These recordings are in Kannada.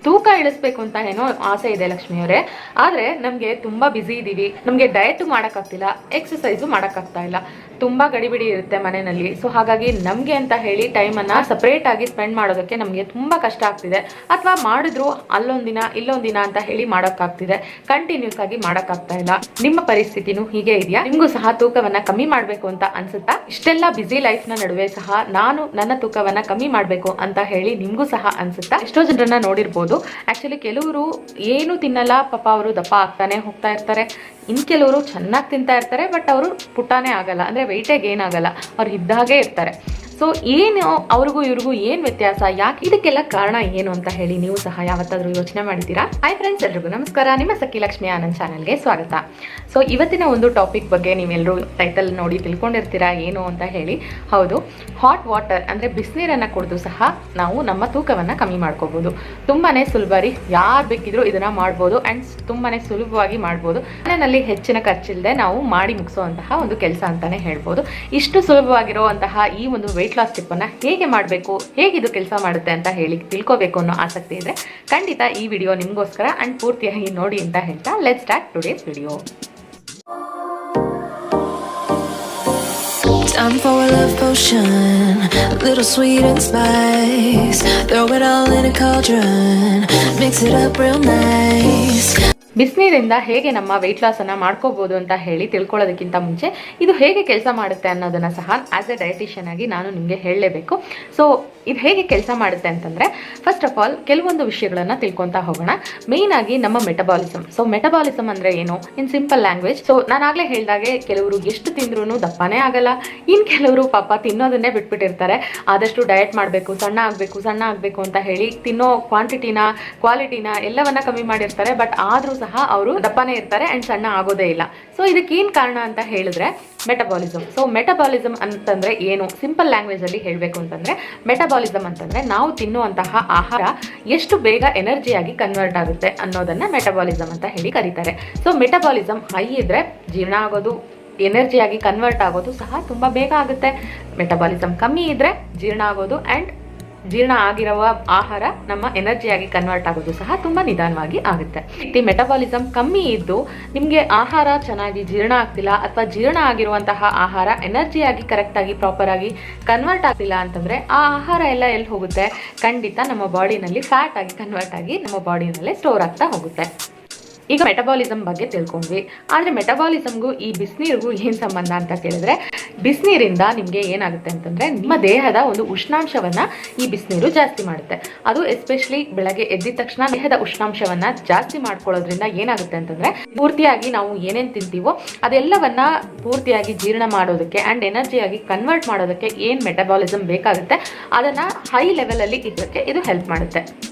ತೂಕ ಇಳಿಸ್ಬೇಕು ಅಂತ ಏನೋ ಆಸೆ ಇದೆ ಲಕ್ಷ್ಮಿ ಅವರೇ, ಆದ್ರೆ ನಮ್ಗೆ ತುಂಬಾ ಬಿಸಿ ಇದೀವಿ, ನಮ್ಗೆ ಡಯಟ್ ಮಾಡಕ್ಕಾಗ್ತಿಲ್ಲ, ಎಕ್ಸಸೈಸು ಮಾಡಕ್ಕಾಗ್ತಾ ಇಲ್ಲ, ತುಂಬಾ ಗಡಿಬಿಡಿ ಇರುತ್ತೆ ಮನೆಯಲ್ಲಿ. ಸೊ ಹಾಗಾಗಿ ನಮ್ಗೆ ಅಂತ ಹೇಳಿ ಟೈಮ್ ಅನ್ನ ಸಪರೇಟ್ ಆಗಿ ಸ್ಪೆಂಡ್ ಮಾಡೋದಕ್ಕೆ ನಮ್ಗೆ ತುಂಬಾ ಕಷ್ಟ ಆಗ್ತಿದೆ. ಅಥವಾ ಮಾಡಿದ್ರು ಅಲ್ಲೊಂದಿನ ಇಲ್ಲೊಂದಿನ ಅಂತ ಹೇಳಿ ಮಾಡಕ್ಕಾಗ್ತಿದೆ, ಕಂಟಿನ್ಯೂಸ್ ಆಗಿ ಮಾಡಕ್ಕಾಗ್ತಾ ಇಲ್ಲ. ನಿಮ್ಮ ಪರಿಸ್ಥಿತಿನೂ ಹೀಗೆ ಇದೆಯಾ? ನಿಮ್ಗೂ ಸಹ ತೂಕವನ್ನ ಕಮ್ಮಿ ಮಾಡ್ಬೇಕು ಅಂತ ಅನ್ಸುತ್ತಾ? ಇಷ್ಟೆಲ್ಲ ಬಿಸಿ ಲೈಫ್ ನ ನಡುವೆ ಸಹ ನಾನು ನನ್ನ ತೂಕವನ್ನ ಕಮ್ಮಿ ಮಾಡ್ಬೇಕು ಅಂತ ಹೇಳಿ ನಿಮ್ಗೂ ಸಹ ಅನ್ಸುತ್ತಾ? ಎಷ್ಟೋ ಜನರನ್ನ ನೋಡಿರ್ಬೋದು, ಆಕ್ಚುಲಿ ಕೆಲವರು ಏನು ತಿನ್ನಲ್ಲ ಪಾಪ, ಅವರು ದಪ್ಪ ಆಗ್ತಾನೆ ಹೋಗ್ತಾ ಇರ್ತಾರೆ. ಇನ್ ಕೆಲವರು ಚೆನ್ನಾಗಿ ತಿಂತಾ ಇರ್ತಾರೆ, ಬಟ್ ಅವರು ಪುಟ್ಟಾನೇ ಆಗಲ್ಲ, ಅಂದ್ರೆ ವೆಯ್ಟೇ ಗೇನ್ ಆಗಲ್ಲ, ಅವ್ರು ಇದ್ದಾಗೆ ಇರ್ತಾರೆ. ಸೊ ಏನು ಅವ್ರಿಗೂ ಇವ್ರಿಗೂ ಏನು ವ್ಯತ್ಯಾಸ, ಯಾಕೆ, ಇದಕ್ಕೆಲ್ಲ ಕಾರಣ ಏನು ಅಂತ ಹೇಳಿ ನೀವು ಸಹ ಯಾವತ್ತಾದ್ರೂ ಯೋಚನೆ ಮಾಡಿದ್ದೀರಾ? ಹಾಯ್ ಫ್ರೆಂಡ್ಸ್, ಎಲ್ರಿಗೂ ನಮಸ್ಕಾರ. ನಿಮ್ಮ ಸಖಿ ಲಕ್ಷ್ಮಿ ಆನಂದ್ ಚಾನಲ್ಗೆ ಸ್ವಾಗತ. ಸೊ ಇವತ್ತಿನ ಒಂದು ಟಾಪಿಕ್ ಬಗ್ಗೆ ನೀವೆಲ್ಲರೂ ಟೈಟಲ್ ನೋಡಿ ತಿಳ್ಕೊಂಡಿರ್ತೀರಾ ಏನು ಅಂತ ಹೇಳಿ. ಹೌದು, ಹಾಟ್ ವಾಟರ್ ಅಂದ್ರೆ ಬಿಸಿನೀರನ್ನ ಕುಡಿದು ಸಹ ನಾವು ನಮ್ಮ ತೂಕವನ್ನ ಕಮ್ಮಿ ಮಾಡ್ಕೋಬಹುದು. ತುಂಬಾನೇ ಸುಲಭ ರೀ, ಯಾರು ಬೇಕಿದ್ರು ಇದನ್ನ ಮಾಡ್ಬೋದು ಅಂಡ್ ತುಂಬಾನೇ ಸುಲಭವಾಗಿ ಮಾಡ್ಬೋದು. ಮನೆಯಲ್ಲಿ ಹೆಚ್ಚಿನ ಖರ್ಚಿಲ್ಲದೆ ನಾವು ಮಾಡಿ ಮುಗಿಸುವಂತಹ ಒಂದು ಕೆಲಸ ಅಂತಾನೆ ಹೇಳ್ಬೋದು. ಇಷ್ಟು ಸುಲಭವಾಗಿರುವಂತಹ ಈ ಒಂದು ವೆಯ್ಟ್ ಲಾಸ್ ಟಿಪ್ ಅನ್ನ ಹೇಗೆ ಮಾಡಬೇಕು, ಹೇಗೆ ಇದು ಕೆಲಸ ಮಾಡುತ್ತೆ ಅಂತ ಹೇಳಿ ತಿಳ್ಕೋಬೇಕು ಅನ್ನೋ ಆಸಕ್ತಿ ಇದ್ರೆ ಖಂಡಿತ ಈ ವಿಡಿಯೋ ನಿಮ್ಗೋಸ್ಕರ ಅಂಡ್ ಪೂರ್ತಿಯಾಗಿ ನೋಡಿ ಅಂತ ಹೇಳ್ತಾ let's start today's video. Time for a love potion, a little sweet and spice. Throw it all in a cauldron, mix it up real nice. ಬಿಸಿನೀರಿಂದ ಹೇಗೆ ನಮ್ಮ ವೆಯ್ಟ್ ಲಾಸ್ ಅನ್ನ ಮಾಡ್ಕೋಬಹುದು ಅಂತ ಹೇಳಿ ತಿಳ್ಕೊಳ್ಳೋದಕ್ಕಿಂತ ಮುಂಚೆ ಇದು ಹೇಗೆ ಕೆಲಸ ಮಾಡುತ್ತೆ ಅನ್ನೋದನ್ನ ಸಹ ಆಸ್ ಎ ಡಯಟಿಷಿಯನ್ ಆಗಿ ನಾನು ನಿಮಗೆ ಹೇಳಲೇಬೇಕು. ಸೊ ಇದು ಹೇಗೆ ಕೆಲಸ ಮಾಡುತ್ತೆ ಅಂತಂದ್ರೆ, ಫಸ್ಟ್ ಆಫ್ ಆಲ್ ಕೆಲವೊಂದು ವಿಷಯಗಳನ್ನ ತಿಳ್ಕೊಂತಾ ಹೋಗೋಣ. ಮೇನ್ ಆಗಿ ನಮ್ಮ ಮೆಟಬಾಲಿಸಮ್. ಸೊ ಮೆಟಬಾಲಿಸಮ್ ಅಂದ್ರೆ ಏನು ಇನ್ ಸಿಂಪಲ್ ಲ್ಯಾಂಗ್ವೇಜ್? ಸೊ ನಾನು ಆಗ್ಲೇ ಹೇಳ್ದಾಗೆ ಕೆಲವರು ಎಷ್ಟು ತಿಂದ್ರೂ ದಪ್ಪನೇ ಆಗಲ್ಲ, ಇನ್ ಕೆಲವರು ಪಾಪ ತಿನ್ನೋದನ್ನೇ ಬಿಟ್ಬಿಟ್ಟಿರ್ತಾರೆ. ಆದಷ್ಟು ಡಯಟ್ ಮಾಡಬೇಕು, ಸಣ್ಣ ಆಗ್ಬೇಕು ಅಂತ ಹೇಳಿ ತಿನ್ನೋ ಕ್ವಾಂಟಿಟಿನ ಕ್ವಾಲಿಟಿನ ಎಲ್ಲವನ್ನ ಕಮ್ಮಿ ಮಾಡಿರ್ತಾರೆ. ಬಟ್ ಆದ್ರೂ ಸಹ ಅವರು ದಪ್ಪನೇ ಇರ್ತಾರೆ ಅಂಡ್ ಸಣ್ಣ ಆಗೋದೇ ಇಲ್ಲ. ಸೊ ಇದಕ್ಕೇನ್ ಕಾರಣ ಅಂತ ಹೇಳಿದ್ರೆ ಮೆಟಬಾಲಿಸಮ್. ಸೊ ಮೆಟಬಾಲಿಸಮ್ ಅಂತಂದ್ರೆ ಏನು? ಸಿಂಪಲ್ ಲ್ಯಾಂಗ್ವೇಜ್ ಅಲ್ಲಿ ಹೇಳ್ಬೇಕು ಅಂತಂದ್ರೆ, ಮೆಟಬಾಲಿಸಮ್ ಅಂತಂದ್ರೆ ನಾವು ತಿನ್ನುವಂತಹ ಆಹಾರ ಎಷ್ಟು ಬೇಗ ಎನರ್ಜಿಯಾಗಿ ಕನ್ವರ್ಟ್ ಆಗುತ್ತೆ ಅನ್ನೋದನ್ನ ಮೆಟಬಾಲಿಸಮ್ ಅಂತ ಹೇಳಿ ಕರೀತಾರೆ. ಸೊ ಮೆಟಬಾಲಿಸಮ್ ಹೈ ಇದ್ರೆ ಜೀರ್ಣ ಆಗೋದು, ಎನರ್ಜಿಯಾಗಿ ಕನ್ವರ್ಟ್ ಆಗೋದು ಸಹ ತುಂಬಾ ಬೇಗ ಆಗುತ್ತೆ. ಮೆಟಬಾಲಿಸಮ್ ಕಮ್ಮಿ ಇದ್ರೆ ಜೀರ್ಣ ಆಗೋದು ಅಂಡ್ ಜೀರ್ಣ ಆಗಿರುವ ಆಹಾರ ನಮ್ಮ ಎನರ್ಜಿಯಾಗಿ ಕನ್ವರ್ಟ್ ಆಗೋದು ಸಹ ತುಂಬಾ ನಿಧಾನವಾಗಿ ಆಗುತ್ತೆ. ಈ ಮೆಟಬಾಲಿಸಮ್ ಕಮ್ಮಿ ಇದ್ದು ನಿಮ್ಗೆ ಆಹಾರ ಚೆನ್ನಾಗಿ ಜೀರ್ಣ ಆಗ್ತಿಲ್ಲ, ಅಥವಾ ಜೀರ್ಣ ಆಗಿರುವಂತಹ ಆಹಾರ ಎನರ್ಜಿಯಾಗಿ ಕರೆಕ್ಟ್ ಆಗಿ ಪ್ರಾಪರ್ ಆಗಿ ಕನ್ವರ್ಟ್ ಆಗ್ತಿಲ್ಲ ಅಂತಂದ್ರೆ ಆ ಆಹಾರ ಎಲ್ಲ ಎಲ್ಲಿ ಹೋಗುತ್ತೆ? ಖಂಡಿತ ನಮ್ಮ ಬಾಡಿನಲ್ಲಿ ಫ್ಯಾಟ್ ಆಗಿ ಕನ್ವರ್ಟ್ ಆಗಿ ನಮ್ಮ ಬಾಡಿನಲ್ಲೇ ಸ್ಟೋರ್ ಆಗ್ತಾ ಹೋಗುತ್ತೆ. ಈಗ ಮೆಟಬಾಲಿಸಮ್ ಬಗ್ಗೆ ತಿಳ್ಕೊಂಡ್ವಿ, ಆದ್ರೆ ಮೆಟಬಾಲಿಸಮ್ಗೂ ಈ ಬಿಸಿನೀರಿಗೂ ಏನ್ ಸಂಬಂಧ ಅಂತ ಕೇಳಿದ್ರೆ, ಬಿಸಿನೀರಿಂದ ನಿಮ್ಗೆ ಏನಾಗುತ್ತೆ ಅಂತಂದ್ರೆ ನಿಮ್ಮ ದೇಹದ ಒಂದು ಉಷ್ಣಾಂಶವನ್ನ ಈ ಬಿಸಿನೀರು ಜಾಸ್ತಿ ಮಾಡುತ್ತೆ. ಅದು ಎಸ್ಪೆಷಲಿ ಬೆಳಗ್ಗೆ ಎದ್ದಿದ ತಕ್ಷಣ ದೇಹದ ಉಷ್ಣಾಂಶವನ್ನ ಜಾಸ್ತಿ ಮಾಡ್ಕೊಳ್ಳೋದ್ರಿಂದ ಏನಾಗುತ್ತೆ ಅಂತಂದ್ರೆ, ಪೂರ್ತಿಯಾಗಿ ನಾವು ಏನೇನ್ ತಿಂತೀವೋ ಅದೆಲ್ಲವನ್ನ ಪೂರ್ತಿಯಾಗಿ ಜೀರ್ಣ ಮಾಡೋದಕ್ಕೆ ಅಂಡ್ ಎನರ್ಜಿಯಾಗಿ ಕನ್ವರ್ಟ್ ಮಾಡೋದಕ್ಕೆ ಏನ್ ಮೆಟಬಾಲಿಸಮ್ ಬೇಕಾಗುತ್ತೆ ಅದನ್ನ ಹೈ ಲೆವೆಲ್ ಅಲ್ಲಿ ಇದ್ದಕ್ಕೆ ಇದು ಹೆಲ್ಪ್ ಮಾಡುತ್ತೆ.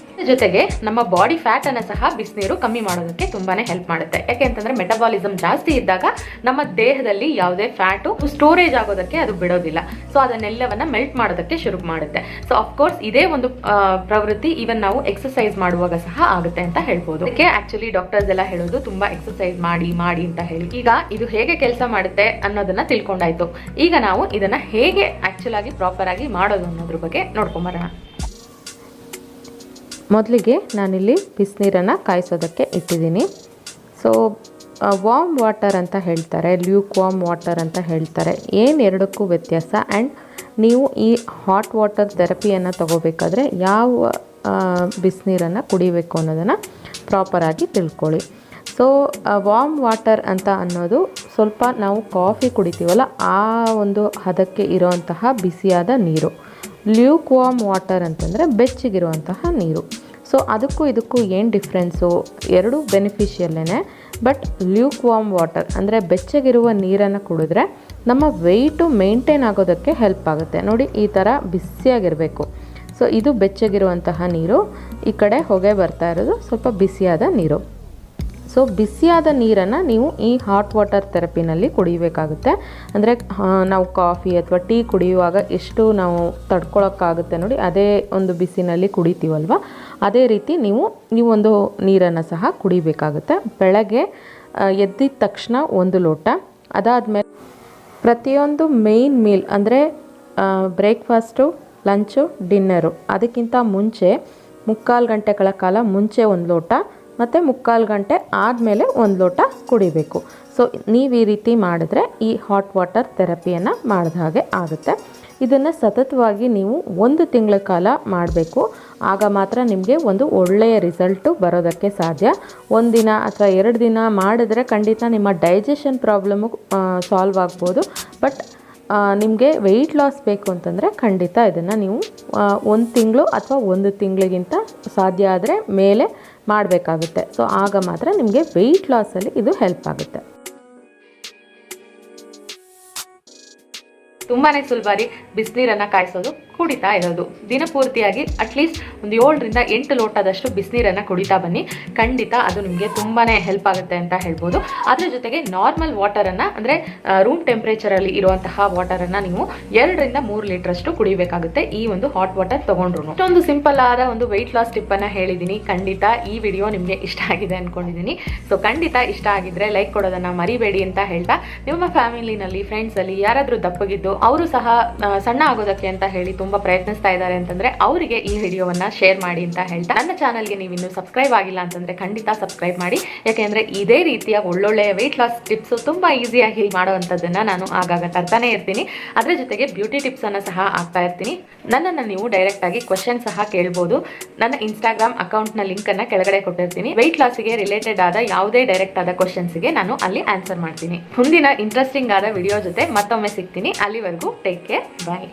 ಜೊತೆಗೆ ನಮ್ಮ ಬಾಡಿ ಫ್ಯಾಟ್ ಅನ್ನ ಸಹ ಬಿಸಿನೀರು ಕಮ್ಮಿ ಮಾಡೋದಕ್ಕೆ ತುಂಬಾನೇ ಹೆಲ್ಪ್ ಮಾಡುತ್ತೆ. ಯಾಕೆ ಅಂತಂದ್ರೆ ಮೆಟಬಾಲಿಸಮ್ ಜಾಸ್ತಿ ಇದ್ದಾಗ ನಮ್ಮ ದೇಹದಲ್ಲಿ ಯಾವುದೇ ಫ್ಯಾಟು ಸ್ಟೋರೇಜ್ ಆಗೋದಕ್ಕೆ ಅದು ಬಿಡೋದಿಲ್ಲ. ಸೊ ಅದನ್ನೆಲ್ಲವನ್ನ ಮೆಲ್ಟ್ ಮಾಡೋದಕ್ಕೆ ಶುರು ಮಾಡುತ್ತೆ. ಸೊ ಅಫ್ಕೋರ್ಸ್ ಇದೇ ಒಂದು ಪ್ರವೃತ್ತಿ ಈವನ್ ನಾವು ಎಕ್ಸರ್ಸೈಸ್ ಮಾಡುವಾಗ ಸಹ ಆಗುತ್ತೆ ಅಂತ ಹೇಳ್ಬೋದು. ಅದಕ್ಕೆ ಆಕ್ಚುಲಿ ಡಾಕ್ಟರ್ಸ್ ಎಲ್ಲ ಹೇಳೋದು ತುಂಬಾ ಎಕ್ಸರ್ಸೈಸ್ ಮಾಡಿ ಅಂತ ಹೇಳಿ. ಈಗ ಇದು ಹೇಗೆ ಕೆಲಸ ಮಾಡುತ್ತೆ ಅನ್ನೋದನ್ನ ತಿಳ್ಕೊಂಡಾಯ್ತು. ಈಗ ನಾವು ಇದನ್ನ ಹೇಗೆ ಆಕ್ಚುಲ್ ಆಗಿ ಪ್ರಾಪರ್ ಆಗಿ ಮಾಡೋದು ಅನ್ನೋದ್ರ ಬಗ್ಗೆ ನೋಡ್ಕೊಂಬರೋಣ. ಮೊದಲಿಗೆ ನಾನಿಲ್ಲಿ ಬಿಸಿನೀರನ್ನು ಕಾಯಿಸೋದಕ್ಕೆ ಇಟ್ಟಿದ್ದೀನಿ. ಸೊ ವಾರ್ಮ್ ವಾಟರ್ ಅಂತ ಹೇಳ್ತಾರೆ, ಲ್ಯೂಕ್ ವಾರ್ಮ್ ವಾಟರ್ ಅಂತ ಹೇಳ್ತಾರೆ. ಏನು ಎರಡಕ್ಕೂ ವ್ಯತ್ಯಾಸ? ಆ್ಯಂಡ್ ನೀವು ಈ ಹಾಟ್ ವಾಟರ್ ಥೆರಪಿಯನ್ನು ತಗೋಬೇಕಾದ್ರೆ ಯಾವ ಬಿಸಿನೀರನ್ನು ಕುಡಿಬೇಕು ಅನ್ನೋದನ್ನು ಪ್ರಾಪರಾಗಿ ತಿಳ್ಕೊಳ್ಳಿ. ಸೊ ವಾರ್ಮ್ ವಾಟರ್ ಅಂತ ಅನ್ನೋದು ಸ್ವಲ್ಪ ನಾವು ಕಾಫಿ ಕುಡಿತೀವಲ್ಲ ಆ ಒಂದು ಹದಕ್ಕೆ ಇರೋವಂತಹ ಬಿಸಿಯಾದ ನೀರು. ಲ್ಯೂಕ್ ವಾರ್ಮ್ ವಾಟರ್ ಅಂತಂದರೆ ಬೆಚ್ಚಗಿರುವಂತಹ ನೀರು. ಸೊ ಅದಕ್ಕೂ ಇದಕ್ಕೂ ಏನು ಡಿಫ್ರೆನ್ಸು? ಎರಡೂ ಬೆನಿಫಿಷಿಯಲ್ಲೇ. ಬಟ್ ಲ್ಯೂಕ್ ವಾರ್ಮ್ ವಾಟರ್ ಅಂದರೆ ಬೆಚ್ಚಗಿರುವ ನೀರನ್ನು ಕುಡಿದ್ರೆ ನಮ್ಮ ವೆಯ್ಟು ಮೇಂಟೈನ್ ಆಗೋದಕ್ಕೆ ಹೆಲ್ಪ್ ಆಗುತ್ತೆ. ನೋಡಿ, ಈ ಥರ ಬಿಸಿಯಾಗಿರಬೇಕು. ಸೊ ಇದು ಬೆಚ್ಚಗಿರುವಂತಹ ನೀರು, ಈ ಕಡೆ ಹೊಗೆ ಬರ್ತಾ ಇರೋದು ಸ್ವಲ್ಪ ಬಿಸಿಯಾದ ನೀರು. ಸೊ ಬಿಸಿಯಾದ ನೀರನ್ನು ನೀವು ಈ ಹಾಟ್ ವಾಟರ್ ಥೆರಪಿನಲ್ಲಿ ಕುಡಿಬೇಕಾಗುತ್ತೆ. ಅಂದರೆ ನಾವು ಕಾಫಿ ಅಥವಾ ಟೀ ಕುಡಿಯುವಾಗ ಎಷ್ಟು ನಾವು ತಡ್ಕೊಳಕ್ಕಾಗುತ್ತೆ ನೋಡಿ, ಅದೇ ಒಂದು ಬಿಸಿನಲ್ಲಿ ಕುಡಿತೀವಲ್ವ, ಅದೇ ರೀತಿ ನೀವೊಂದು ನೀರನ್ನು ಸಹ ಕುಡಿಬೇಕಾಗುತ್ತೆ. ಬೆಳಗ್ಗೆ ಎದ್ದಿದ ತಕ್ಷಣ 1 ಲೋಟ, ಅದಾದಮೇಲೆ ಪ್ರತಿಯೊಂದು ಮೇಯ್ನ್ ಮೀಲ್ ಅಂದರೆ ಬ್ರೇಕ್ಫಾಸ್ಟು, ಲಂಚು, ಡಿನ್ನರು ಅದಕ್ಕಿಂತ ಮುಂಚೆ ಮುಕ್ಕಾಲು ಗಂಟೆಗಳ ಕಾಲ ಮುಂಚೆ 1 ಲೋಟ ಮತ್ತು ಮುಕ್ಕಾಲು ಗಂಟೆ ಆದಮೇಲೆ 1 ಲೋಟ ಕುಡಿಬೇಕು. ಸೊ ನೀವು ಈ ರೀತಿ ಮಾಡಿದ್ರೆ ಈ ಹಾಟ್ ವಾಟರ್ ಥೆರಪಿಯನ್ನು ಮಾಡಿದ ಹಾಗೆ ಆಗುತ್ತೆ. ಇದನ್ನು ಸತತವಾಗಿ ನೀವು 1 ತಿಂಗಳ ಕಾಲ ಮಾಡಬೇಕು. ಆಗ ಮಾತ್ರ ನಿಮಗೆ ಒಂದು ಒಳ್ಳೆಯ ರಿಸಲ್ಟು ಬರೋದಕ್ಕೆ ಸಾಧ್ಯ. 1 ದಿನ ಅಥವಾ 2 ದಿನ ಮಾಡಿದ್ರೆ ಖಂಡಿತ ನಿಮ್ಮ ಡೈಜೆಷನ್ ಪ್ರಾಬ್ಲಮ್ಮು ಸಾಲ್ವ್ ಆಗ್ಬೋದು. ಬಟ್ ನಿಮಗೆ ವೆಯ್ಟ್ ಲಾಸ್ ಬೇಕು ಅಂತಂದರೆ ಖಂಡಿತ ಇದನ್ನು ನೀವು 1 ತಿಂಗಳು ಅಥವಾ 1 ತಿಂಗಳಿಗಿಂತ ಸಾಧ್ಯ ಆದರೆ ಮೇಲೆ ಮಾಡಬೇಕಾಗುತ್ತೆ. ಸೊ ಆಗ ಮಾತ್ರ ನಿಮಗೆ ವೆಯ್ಟ್ ಲಾಸಲ್ಲಿ ಇದು ಹೆಲ್ಪ್ ಆಗುತ್ತೆ. ತುಂಬಾ ಸುಲಭ ರೀ ಬಿಸಿನೀರನ್ನು ಕಾಯಿಸೋದು, ಕುಡಿತಾ ಇರೋದು. ದಿನಪೂರ್ತಿಯಾಗಿ ಅಟ್ಲೀಸ್ಟ್ ಒಂದು 7 ರಿಂದ 8 ಲೋಟದಷ್ಟು ಬಿಸಿನೀರನ್ನು ಕುಡಿತಾ ಬನ್ನಿ. ಖಂಡಿತ ಅದು ನಿಮಗೆ ತುಂಬಾ ಹೆಲ್ಪ್ ಆಗುತ್ತೆ ಅಂತ ಹೇಳ್ಬೋದು. ಅದ್ರ ಜೊತೆಗೆ ನಾರ್ಮಲ್ ವಾಟರನ್ನು ಅಂದರೆ ರೂಮ್ ಟೆಂಪ್ರೇಚರಲ್ಲಿ ಇರುವಂತಹ ವಾಟರನ್ನು ನೀವು 2 ರಿಂದ 3 ಲೀಟ್ರಷ್ಟು ಕುಡಿಬೇಕಾಗುತ್ತೆ ಈ ಒಂದು ಹಾಟ್ ವಾಟರ್ ತೊಗೊಂಡ್ರು. ಇಷ್ಟೊಂದು ಸಿಂಪಲ್ ಆದ ಒಂದು ವೆಯ್ಟ್ ಲಾಸ್ ಟಿಪ್ಪನ್ನು ಹೇಳಿದ್ದೀನಿ. ಖಂಡಿತ ಈ ವಿಡಿಯೋ ನಿಮಗೆ ಇಷ್ಟ ಆಗಿದೆ ಅಂದ್ಕೊಂಡಿದ್ದೀನಿ. ಸೊ ಖಂಡಿತ ಇಷ್ಟ ಆಗಿದ್ರೆ ಲೈಕ್ ಕೊಡೋದನ್ನು ಮರಿಬೇಡಿ ಅಂತ ಹೇಳ್ತಾ, ನಿಮ್ಮ ಫ್ಯಾಮಿಲಿನಲ್ಲಿ ಫ್ರೆಂಡ್ಸಲ್ಲಿ ಯಾರಾದರೂ ದಪ್ಪಗಿದ್ದು ಅವರು ಸಹ ಸಣ್ಣ ಆಗೋದಕ್ಕೆ ಅಂತ ಹೇಳಿ ತುಂಬಾ ಪ್ರಯತ್ನಿಸ್ತಾ ಇದ್ದಾರೆ ಅಂತಂದ್ರೆ ಅವರಿಗೆ ಈ ವಿಡಿಯೋವನ್ನ ಶೇರ್ ಮಾಡಿ ಅಂತ ಹೇಳ್ತಾ, ನನ್ನ ಚಾನಲ್ಗೆ ನೀವು ಇನ್ನೂ ಸಬ್ಸ್ಕ್ರೈಬ್ ಆಗಿಲ್ಲ ಅಂತಂದ್ರೆ ಖಂಡಿತ ಸಬ್ಸ್ಕ್ರೈಬ್ ಮಾಡಿ. ಯಾಕೆಂದ್ರೆ ಇದೇ ರೀತಿಯ ಒಳ್ಳೊಳ್ಳೆಯ ವೆಯ್ಟ್ ಲಾಸ್ ಟಿಪ್ಸ್ ತುಂಬಾ ಈಸಿಯಾಗಿ ಮಾಡುವಂಥದ್ದನ್ನ ನಾನು ಆಗಾಗ ತರ್ತಾನೆ ಇರ್ತೀನಿ. ಅದ್ರ ಜೊತೆಗೆ ಬ್ಯೂಟಿ ಟಿಪ್ಸ್ ಅನ್ನ ಸಹ ಆಗ್ತಾ ಇರ್ತೀನಿ. ನನ್ನನ್ನು ನೀವು ಡೈರೆಕ್ಟ್ ಆಗಿ ಕ್ವಶನ್ ಸಹ ಕೇಳ್ಬೋದು. ನನ್ನ ಇನ್ಸ್ಟಾಗ್ರಾಮ್ ಅಕೌಂಟ್ ನ ಲಿಂಕ್ ಅನ್ನ ಕೆಳಗಡೆ ಕೊಟ್ಟಿರ್ತೀನಿ. ವೆಯ್ಟ್ ಲಾಸ್ಗೆ ರಿಲೇಟೆಡ್ ಆದ ಯಾವುದೇ ಡೈರೆಕ್ಟ್ ಆದ ಕ್ವಶನ್ಸ್ಗೆ ನಾನು ಅಲ್ಲಿ ಆನ್ಸರ್ ಮಾಡ್ತೀನಿ. ಮುಂದಿನ ಇಂಟ್ರೆಸ್ಟಿಂಗ್ ಆದ ವಿಡಿಯೋ ಜೊತೆ ಮತ್ತೊಮ್ಮೆ ಸಿಗ್ತೀನಿ. ಅಲ್ಲಿವರೆಗೂ ಟೇಕ್ ಕೇರ್, ಬಾಯ್.